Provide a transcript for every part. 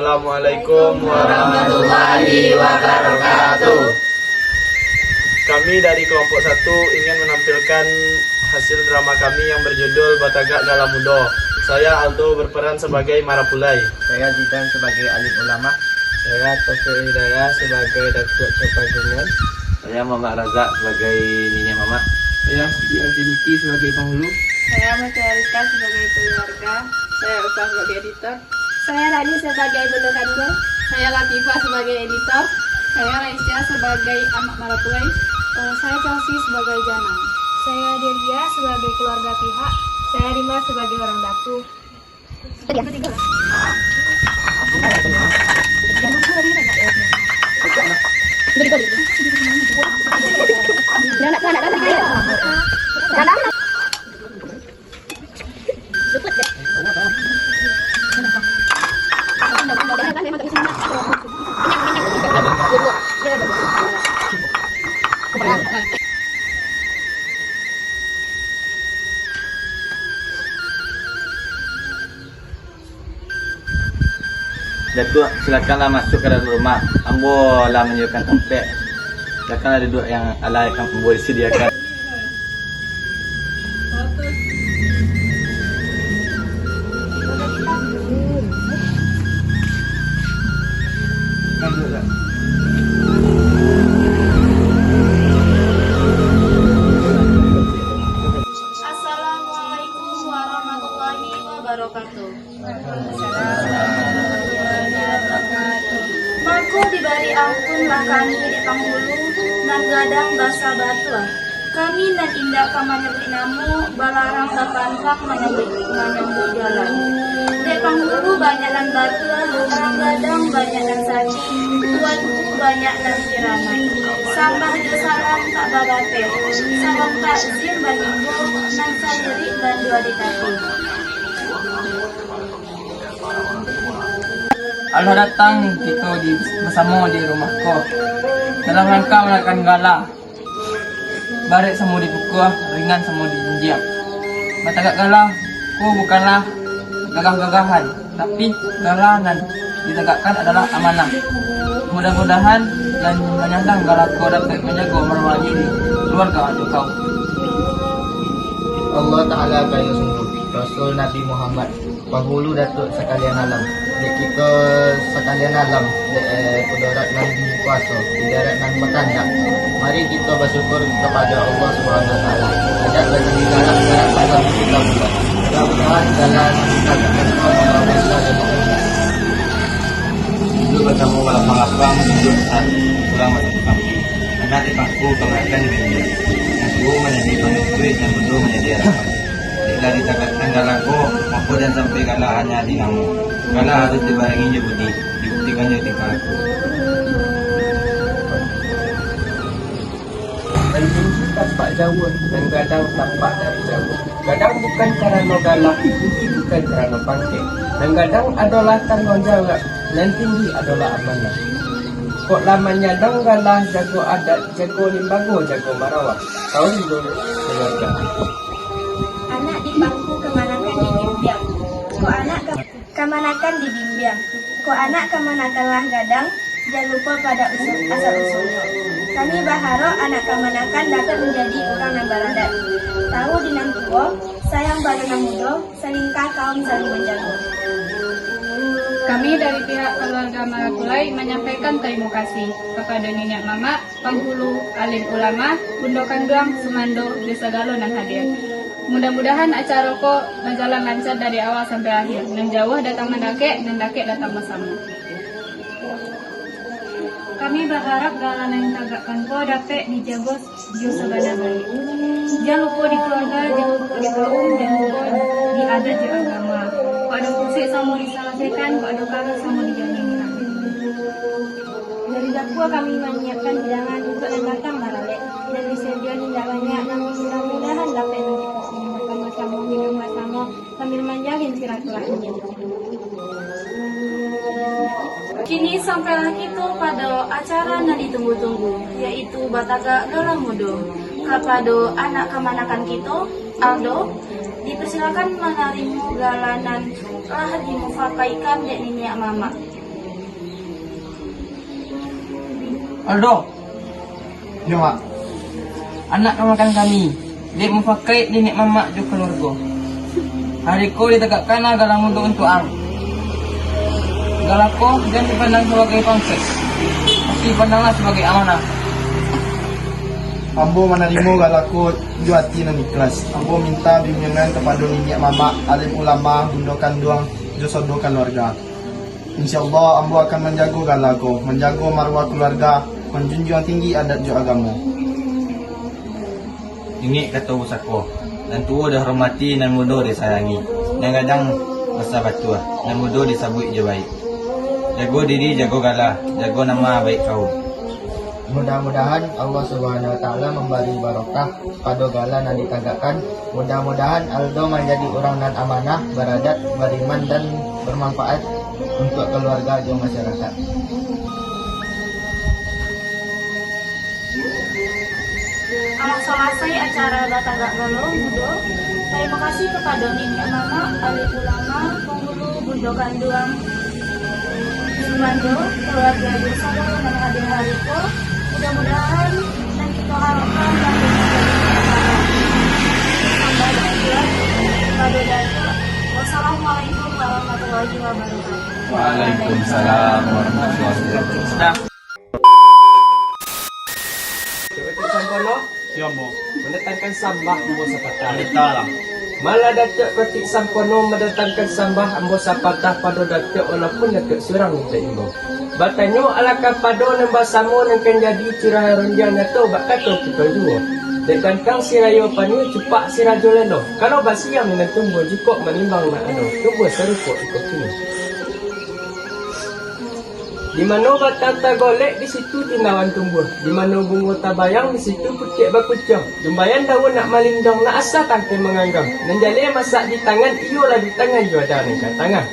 Assalamualaikum warahmatullahi wabarakatuh. Kami dari kelompok 1 ingin menampilkan hasil drama kami yang berjudul Batagak Gala Muda. Saya Aldo berperan sebagai Marapulai. Saya Zidan sebagai alim ulama. Saya Taufik Hidayah sebagai Datuk Kepagungan. Saya Muhammad Razak sebagai Nini Mama. Saya Siti Arfiniki sebagai penghulu. Saya Mutiarika sebagai keluarga. Saya Upa sebagai editor. Saya Rani sebagai bundukanda. Saya Latifah sebagai editor. Saya Raisya sebagai anak Marapulai. Saya Chelsea sebagai Jana. Saya Delia sebagai keluarga pihak. Saya Rima sebagai orang dapur. Datuk, silakanlah masuk ke dalam rumah. Ambo lah menyediakan tempat. Silakanlah duduk yang alai yang Ambo disediakan. Assalamualaikum warahmatullahi wabarakatuh. Mangko dibari ampunlah kami di panghulu nan gadang basa batua. Kami nan indah kamanyebut namu balarang bapantak menyebut jalan. Di panghulu banyak nan batua, orang gadang banyak nan saji, tuanku banyak nan kirana. Sambah jo salam tak babate, salam takzim banimbo nan sandiri dan dua ditati. Allah datang kita bersama di rumahku dalam rangka merayakan gala. Barik semua dipukul, ringan semua dijinjam. Batagak gala, ku bukanlah gagah-gagahan, tapi gala nan ditegakkan adalah amanah. Mudah-mudahan dan menyandang gala kau dapat menjaga marwah diri keluarga atau kau. Allah Ta'ala kaya sungguh Rasul Nabi Muhammad penghulu Datuk sekalian alam. Kita sekalian alam kudarat nan kuasa, kudarat nan bertanda. Mari kita bersyukur kepada Allah Subhanahu Wa Taala. Ajak bagi galak alam kita pula. Mudah-mudahan jalan kita akan dulu bertemu malam mengapang hidup saat kurang masuk kami. Nanti pangku kemerdekaan di media. Aku menjadi pengikut dan betul menjadi harapan. Dari takatkan galakku, aku dan sampai galah hanya di kamu. Galah harus dibarengi budi, dibuktikan jadi tingkahku. Penting tampak jauh dan gadang tampak dari jauh. Gadang bukan kerana galak, bukan kerana pangkit. Dan gadang adalah tanggung jawab dan tinggi adalah amanah. Kok lamanya dang galah jago adat, jago limbago, jago marawak. Tahu dulu keluarga. Anak di bangku kemanakan di bimbang. Kok anak kemanakan di bimbang. Kok anak kemanakanlah gadang. Jangan lupa pada asal usulnya. Kami berharap anak kemanakan dapat menjadi orang yang baladat. Tahu dinang tua, sayang pada nang muda, selingkah kaum saling menjaga. Kami dari pihak keluarga Marapulai menyampaikan terima kasih kepada Nenek Mama, penghulu, alim ulama, Bunda Kandang, Semando, Desa Galo dan hadir. Mudah-mudahan acara kok berjalan lancar dari awal sampai akhir. Dan jauh datang mendakek, dan dakek datang bersama. Kami berharap gala yang tagakkan kau dapat dijaga sebada baik. Jangan lupa di keluarga, jangan lupa di kaum, jangan lupa di adat di agama. Kau ada kusik sama diselesaikan, kau ada kalah sama dijalankan. Dari dapur kami menyiapkan hidangan untuk yang datang maralek. Dan disediakan tidak banyak, namun mudah-mudahan dapat menjadi bersama-sama minum bersama sambil menjalin silaturahmi. Kini sampailah kita pada acara yang ditunggu-tunggu, yaitu Batagak Gala Muda. Kepada anak kemanakan kita, Aldo, dipersilakan menerima galanan telah dimufakaikan dari Nenek Mama. Aldo, Yo mak. anak kemakan kami. Dek mufakai di nek mamak jo keluarga. Hari ko ditegakkan galang untuk ang. Galako jangan dipandang sebagai pangses, tapi pandanglah sebagai amanah. Ambo menerima galako juati nan ikhlas. Ambo minta bimbingan kepada nenek mama, alim ulama, bunda kandung, josodo keluarga. InsyaAllah ambo akan menjaga galako, menjaga marwah keluarga, menjunjung tinggi adat jo agama. Ingat kata usako, dan tua dah hormati dan muda disayangi. Dan kadang masa batua, dan muda disabut je baik. Jago diri, jago galah, jago nama baik kau. Mudah-mudahan Allah Subhanahu Wa Taala memberi barokah pada galah yang ditagakkan. Mudah-mudahan Aldo menjadi orang nan amanah, beradat, beriman dan bermanfaat untuk keluarga dan masyarakat. Anak selesai acara Batagak Galo Budo. Terima kasih kepada nenek mama, alim ulama, penghulu, bunda kandung, Sumando, keluarga desa dan hadir hariko. Mudah-mudahan dan kita harapkan dan Wassalamualaikum warahmatullahi wabarakatuh. Waalaikumsalam warahmatullahi wabarakatuh. Sudah. Ketik sampono Yo ambo. mendatangkan sambah ambo sapatah. Kita lah. Malah datuk ketik sampono mendatangkan sambah ambo sapatah pada datuk walaupun datuk surang minta imbo. Batanyo alakah pado nembah samo nengkan jadi cirah renjang nato bak kato kita dua. Dek gantang sirayo panu cepak sirajo lelo. Kalau basiang dengan tumbuh jikok menimbang nak ado. Tumbuh serupuk ikut kini. Di mana batata golek di situ tinawan tumbuh. Di mana bunga tabayang di situ pucik bakucang. Jumbayan daun nak malindang nak asa tangkai menganggang. Nanjale masak di tangan iyolah di tangan juada nengka tangan.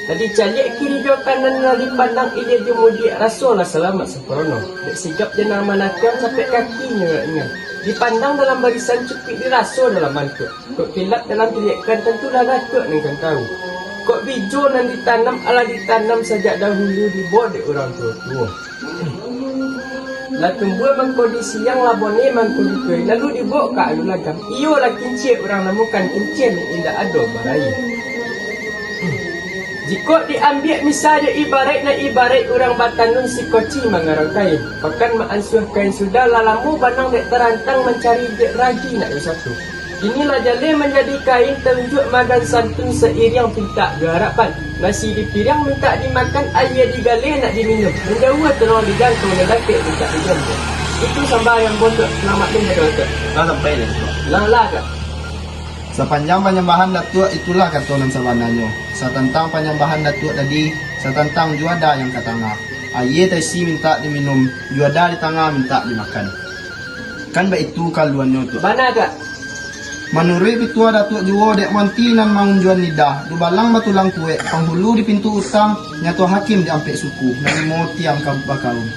Tadi calik kiri jo kanan lah dipandang ide jemudi rasul selamat sempurna. Dek sigap jenama manakang sampai kakinya ingat. Dipandang dalam barisan cupik di rasul dalam mantuk. Kok kilat dalam tilikan tentulah datuk nengkan tahu. Kok bijo nan ditanam ala ditanam sejak dahulu di bodek orang tua-tua. Lah tumbuh mengkondisi yang labone mengkondisi lalu dibawa ke alu lagam. Iyo lah kincir orang namukan kincir yang indah ado barai. Jika diambil misalnya ibarat orang Batanun si koci mengarang kain. Bahkan mengansuh kain sudah lalamu banang dek terantang mencari dek ragi nak satu. Inilah jale menjadi kain tunjuk magan santun seiring pinta garapan. Nasi di piring minta dimakan, air digale nak diminum. Menjauh terlalu digantung nedakik minta digantung. Itu sambayang pondok selamat menjaga tak. Kau sampai dah. Lah tak. Sepanjang penyembahan datuk itulah katonan sabananyo. Setentang penyembahan datuk tadi, setentang juada yang ke tengah. Air tesi minta diminum, juada di tengah minta dimakan. Kan baik itu kaluannya tu. Mana tak? Menurut Ketua Datuk Juwo dek manti nan mangunjuan lidah, du balang batulang kue, penghulu di pintu utang, nyato hakim di ampek suku, nani mau tiang bakaun.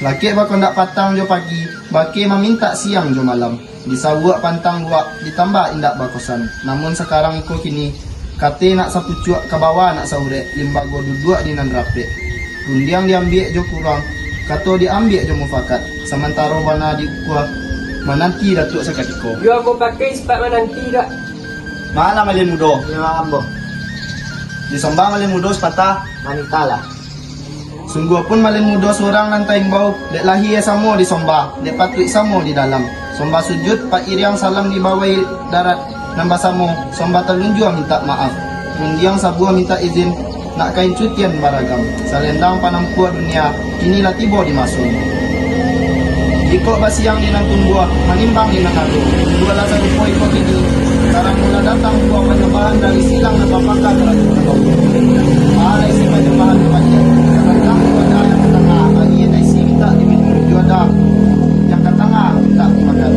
Laki bakal ndak patang jo pagi, baki meminta siang jo malam. Disawak pantang luak, ditambah indak bakosan. Namun sekarang ko kini, kate nak sapucuak ke bawah nak saurek, limbago duduk di nan rapek. Rundiang diambil jo kurang, kato diambil jo mufakat. Sementara bana di kuah, menanti datuk sekatiko. Yo aku pakai sebab menanti tak. Mana malin mudo? Ya ambo. Disembah malin mudo sepatah. Manita lah. Sungguh pun malin mudo seorang nantai bau. Dek lahir samo disembah, dek patut samo di dalam. Sombah sujud pak iriang salam di bawah darat. Nambah samo, sombah telunjuk minta maaf. Rundiang sabuah minta izin nak kain cutian baragam. Salendang panampuan dunia, inilah tiba di masuk. Jika basiang di nang tumbuh, menimbang di nang adu. Dua lasa dipoi kok ini. Sekarang mula datang buah penyembahan dari silang dan bapakkan dalam kau. Ada isi penyembahan panjang. Sekarang juada yang ketengah, bagi isi minta diminum juada yang ketengah minta dimakan.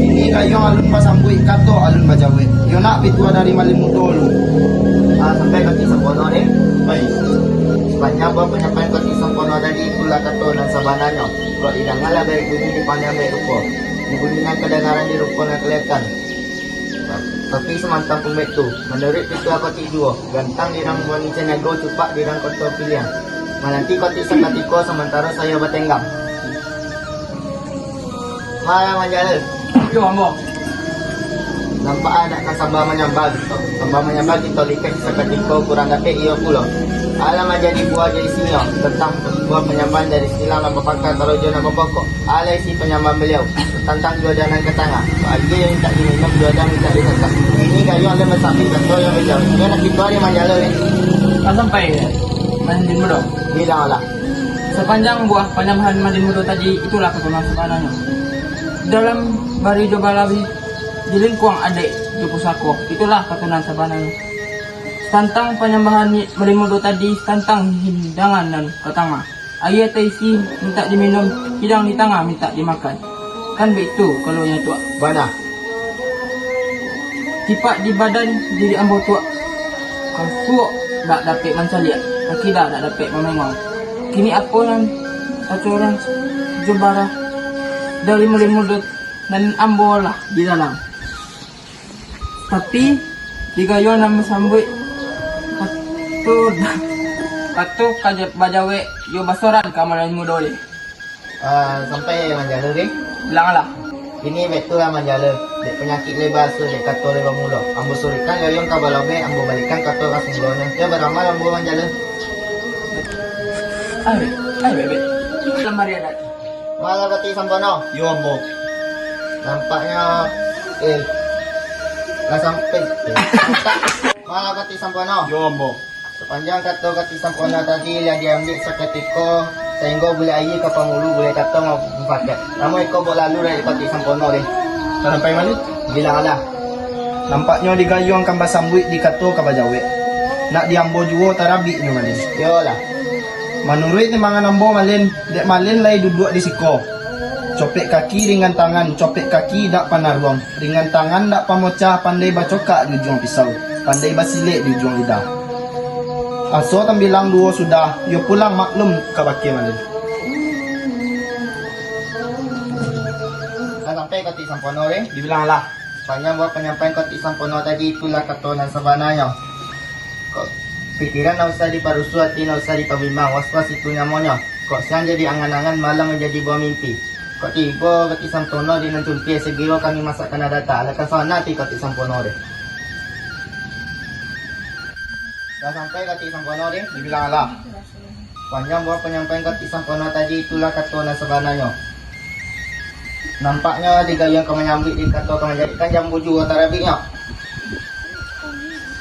Ini kayu alun pasambui kato alun bajawe. Yo nak pitua dari malim mudolu. Sampai kaki sempono ni. Baik. Sepanjang buat penyampaian kaki sempono tadi itulah kata dan sabananya. Kalau tidak ngalah baik bunyi dipandang baik rupa. Dibunyikan kedengaran di rupa yang kelihatan. Tapi semantang pembek tu, menurut ketua kotik dua, gantang dirang wanita nego cepat dirang kota pilihan. Menanti kotik sekatiko sementara saya bertenggam. Malam menjala. Yo ambo. Nampak anak kan sambal menyambal gitu. Sambal menyambal kita likat seketika kurang dapat ia pula. Alam jadi buah jadi singa tentang buah penyamban dari silang nama pakar tarojo nama pokok. Alai si penyamban beliau tentang dua jangan ke tangan. Soalnya yang tak diminum dua jangan minta disesat. Ini kayu ada mesapi betul yang beliau. Ini nak kita hari menjala ni. Kan sampai Madin Mudo. Bilang lah. Sepanjang buah penyambahan Madin Mudo tadi itulah keturunan sebenarnya. Dalam bari Jobalawi di lingkuang adik Jopusako itulah keturunan sebenarnya. Tentang penyambahan Madin Mudo tadi tentang hidangan dan ketanga. Ayat isi minta diminum, hidang di tengah minta dimakan. Kan begitu kalau yang tua. Mana? Tipak di badan diri ambo tua. Kau tak dapat mencaliat, kaki tak dapat memengong. Kini apa yang acuran Jubara dari mulut dan ambo lah di dalam. Tapi jika yo nama sambut katu kajap bajawe yo basoran kamalan muda ni. Sampai menjala ni. Bilanglah. Ini betul lah menjala. Dek penyakit lebar so dek kato lebar mula. Ambo surikan gayung kabalabe ambo balikan kato kasing mulanya. Dia beramal ambo menjala. Ay bebe. Lemari adat. Malah kati sampono. Yo ambo. Nampaknya nggak sampai. Malah kati sampono. Yo ambo. Sepanjang kato kati sampono tadi yang diambil seketika sehingga boleh air ke pamulu boleh kato mau pakai. Namun iko boleh lalu dari kati sampono deh. Tak sampai mana? Bilang lah. Nampaknya digayung kan basambut di kato ka bajawe. Nak diambo juo tarabi ni malin. Yo lah. Menurut ni mangan ambo malin, dek malin lai duduk di siko. Copek kaki ringan tangan, copek kaki dak panaruang. Ringan tangan dak pamocah, pandai bacokak di ujung pisau. Pandai basilik di ujung lidah. Aso tambilang duo sudah, yo pulang maklum ka baki malin. Sampai kati sampono deh. Dibilang lah. Panjang buat penyampaian koti sampono tadi itulah katonan sebenarnya. Kok pikiran nak usah diparusu hati nak usah dipabimbang was-was itu nyamonya. Kok siang jadi angan-angan malam menjadi buah mimpi. Kok tiba koti sampono di nancumpi segiro kami masakkan data alakan sana ti koti sampono deh. Dah sampai koti sampono deh. Dibilang lah. Panjang buat penyampaian koti sampono tadi itulah katonan sebenarnya. Nampaknya tiga yang kau menyambut di kantor kau menjadikan jambu juga tarabiknya.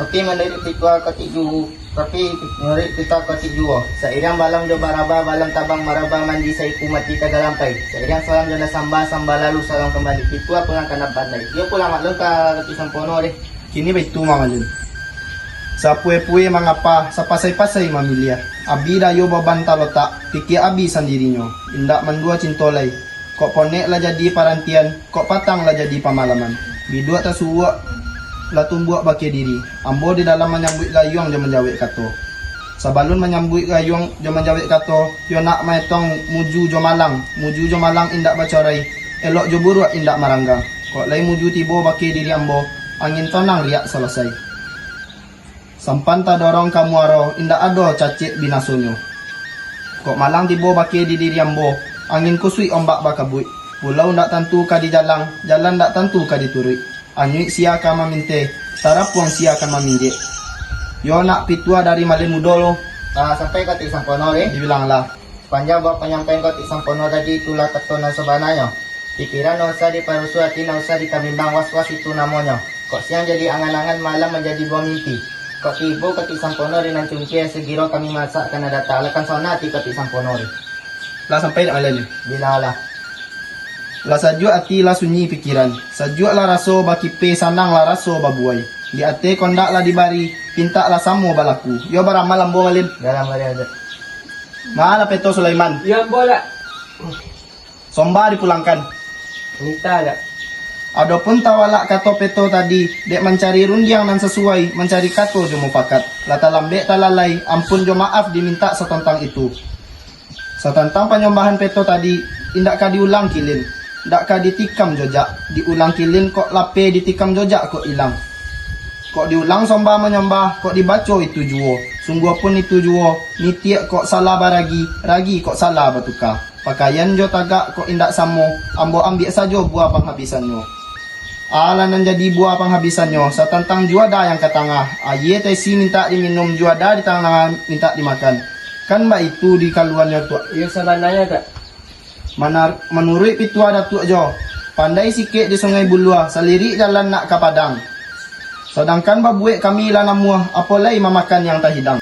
Tapi menurut kita ketiga, tapi menurut kita ketiga. Seiring balang jo baraba, balang tabang maraba mandi saiku mati tagalampai. Seiring salam jona samba lalu salam kembali. Itu apa yang kena bandai. Dia pulang maklum ka keti sampono deh. Kini begitu mamalin. Sa pue-pue mangapa, sa pasay-pasay mamilya. Abi dayo babanta lotak, pikir abi sendirinya. Indak mendua cintolay. Kok ponek lah jadi parantian, kok patang lah jadi pamalaman. Bidua tak suwak lah tumbuak baki diri. Ambo di dalam menyambut gayung dia menjawab kato. Sabalun menyambut gayung dia menjawab kato, yo nak maitong muju jo malang indak bacorai, elok jo buruak indak maranggang. Kok lai muju tibo baki diri ambo, angin tonang riak selesai. Sampan ta dorong kamu aro, indak ado cacik binasonyo. Kok malang tibo baki diri ambo, angin kusui ombak bakabui. Pulau ndak tentu ka di jalan ndak tentu ka diturui. Anyui sia ka maminte, tarapuang sia ka maminde. Yo nak pitua dari malin mudolo. Sampai kati sampono deh. Dibilang lah. Panjang buat penyampaian koti sampono tadi itulah ketonan sebenarnya. Pikiran nak usah diparusu hati nak usah dikabimbang was-was itu namanya. Kok siang jadi angan-angan malam menjadi buah mimpi. Kok tiba koti sampono di nancungki segiro kami masak karena data alakan sonati koti sampono deh. Lah sampai dak malin. Bilang lah. Lah sajuk ati lah sunyi pikiran. Sajuk lah raso bakipe sanang lah raso babuai. Di ate kondak lah dibari, pinta lah samo balaku. Yo baramal ambo malin. Dalam hari ada. Maala peto Sulaiman. Ya bola. Somba dipulangkan. Nita dak. Adapun tawalak kato peto tadi, dek mencari rundiang dan sesuai, mencari kato jo mufakat. Lata lambek talalai, ampun jo maaf diminta setentang itu. Setentang penyembahan peto tadi, indak ka diulang kilin. Ndak ka ditikam jojak, diulang kilin kok lape ditikam jojak kok hilang. Kok diulang somba menyembah, kok dibaco itu juo. Sungguh pun itu juo, nitiak kok salah baragi, ragi kok salah batuka. Pakaian jo tagak ko indak samo, ambo ambil sajo buah penghabisan nyo. Alanan jadi buah penghabisan nyo, sa tantang juada yang ke tengah. Aye tesi minta diminum, juada di tangan minta dimakan. Kan mbak itu di kaluannya tuh. Iya sebenarnya tak. Menurut pitua Datuk Jo, pandai sikit di Sungai Buluah, selirik jalan nak ke Padang. Sedangkan babuek kami lah namuah, apalai memakan yang tak hidang.